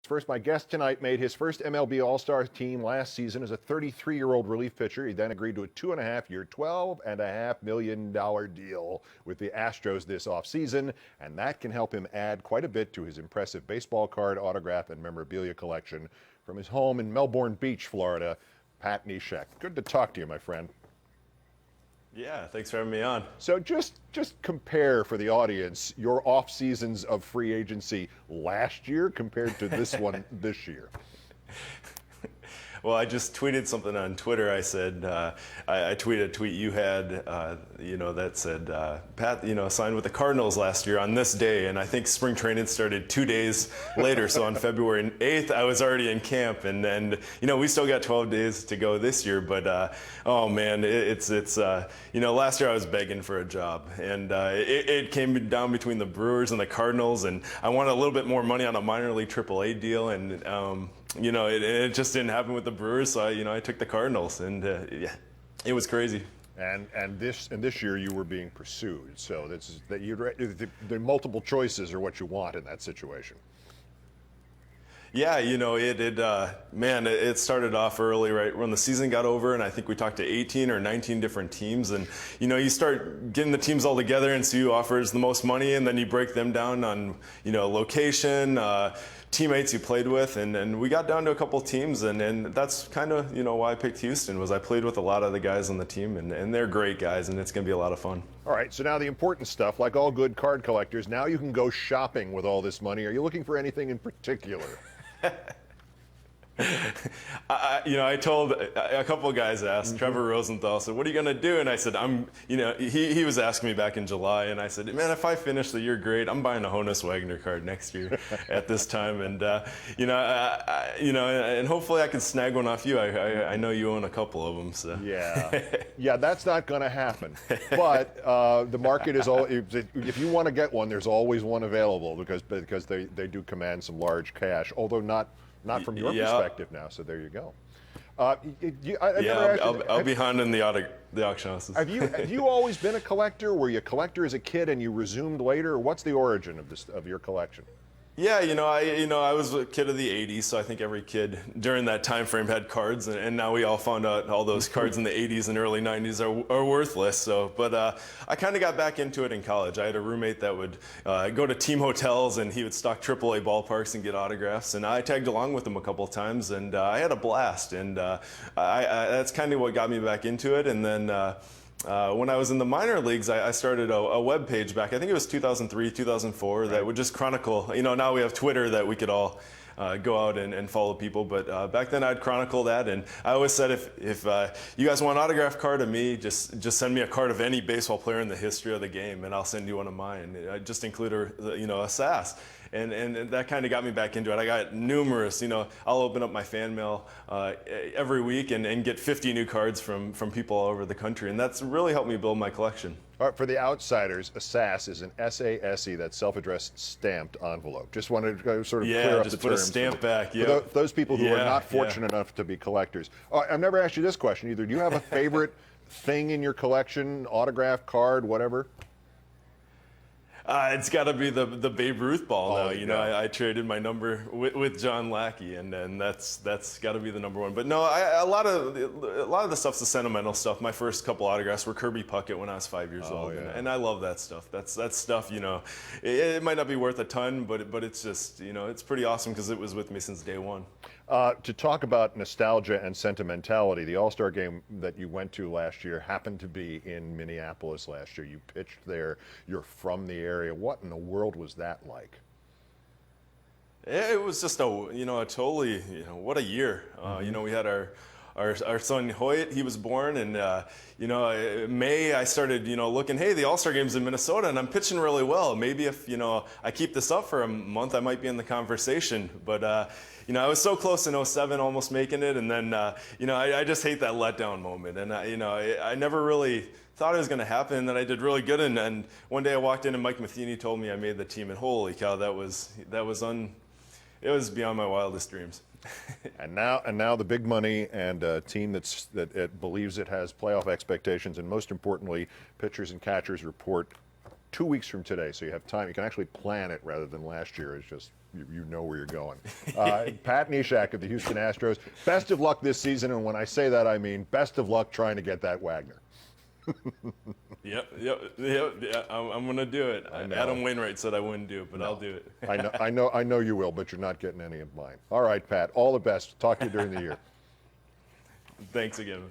First, my guest tonight made his first MLB All-Star team last season as a 33-year-old relief pitcher. He then agreed to a 2.5-year, $12.5 million deal with the Astros this offseason, and that can help him add quite a bit to his impressive baseball card, autograph, and memorabilia collection from his home in Melbourne Beach, Florida. Pat Neshek, good to talk to you, my friend. Yeah, thanks for having me on. So just compare for the audience your off seasons of free agency last year compared to this one this year. Well, I just tweeted something on Twitter. I said, I tweeted a tweet you had, that said, Pat, signed with the Cardinals last year on this day, and I think spring training started 2 days later. So on February 8th, I was already in camp, and we still got 12 days to go this year. But oh man, it's last year I was begging for a job, and it came down between the Brewers and the Cardinals, and I wanted a little bit more money on a minor league AAA deal, and it just didn't happen with the Brewers, so I took the Cardinals, and it was crazy. And this year you were being pursued, so the multiple choices are what you want in that situation. Yeah, it started off early, right when the season got over, and I think we talked to 18 or 19 different teams, and you start getting the teams all together and see who offers the most money, and then you break them down on location, teammates you played with, and we got down to a couple teams, and that's kind of why I picked Houston. Was I played with a lot of the guys on the team, and they're great guys, and it's going to be a lot of fun. All right, so now the important stuff, like all good card collectors, now you can go shopping with all this money. Are you looking for anything in particular? I told a couple of guys asked, Trevor Rosenthal said, what are you going to do? And I said, he was asking me back in July, and I said, man, if I finish the year great, I'm buying a Honus Wagner card next year at this time. And, and hopefully I can snag one off you. I know you own a couple of them. So. Yeah, that's not going to happen. But the market is all, if you want to get one, there's always one available because they do command some large cash, although not from your perspective now, so there you go. I'll be hunting the auction houses. Have you always been a collector? Were you a collector as a kid and you resumed later? What's the origin of your collection? Yeah, I was a kid of the 80s, so I think every kid during that time frame had cards, and now we all found out all those cards in the 80s and early 90s are worthless. So, but I kind of got back into it in college. I had a roommate that would go to team hotels, and he would stock AAA ballparks and get autographs, and I tagged along with him a couple of times, and I had a blast, and that's kind of what got me back into it. And then when I was in the minor leagues, I started a web page back, I think it was 2003, 2004, right, that would just chronicle, now we have Twitter that we could all go out and follow people, but back then I'd chronicle that, and I always said if you guys want an autograph card of me, just send me a card of any baseball player in the history of the game, and I'll send you one of mine. I just include a SAS. And that kind of got me back into it. I got numerous, I'll open up my fan mail every week and get 50 new cards from people all over the country. And that's really helped me build my collection. All right, for the outsiders, a SAS is an SASE, that's self-addressed stamped envelope. Just wanted to sort of clear up the terms. Yeah, just put a stamp back. For those people who are not fortunate enough to be collectors. I've never asked you this question either. Do you have a favorite thing in your collection, autograph, card, whatever? It's got to be the Babe Ruth ball now. Yeah. I traded my number with John Lackey, and that's got to be the number one. But no, a lot of the stuff's the sentimental stuff. My first couple autographs were Kirby Puckett when I was 5 years old, and I love that stuff. That's stuff. It might not be worth a ton, but it's just it's pretty awesome because it was with me since day one. To talk about nostalgia and sentimentality, the All-Star game that you went to last year happened to be in Minneapolis last year. You pitched there. You're from the area. What in the world was that like? It was just a totally, what a year. We had our son Hoyt, he was born, and May I started looking, hey, the All-Star game's in Minnesota and I'm pitching really well. Maybe if I keep this up for a month, I might be in the conversation. But I was so close in 07, almost making it, and then I just hate that letdown moment. And I never really thought it was going to happen, and then I did really good. And one day I walked in and Mike Matheny told me I made the team, and holy cow, it was beyond my wildest dreams. And now the big money and a team that it believes it has playoff expectations, and most importantly, pitchers and catchers report 2 weeks from today, so you have time. You can actually plan it rather than last year. It's just you know where you're going. Pat Neshek of the Houston Astros, best of luck this season, and when I say that, I mean best of luck trying to get that Wagner. Yep. Yeah, I'm gonna do it. Adam Wainwright said I wouldn't do it, but I'll do it. I know you will, but you're not getting any of mine. All right, Pat. All the best. Talk to you during the year. Thanks again.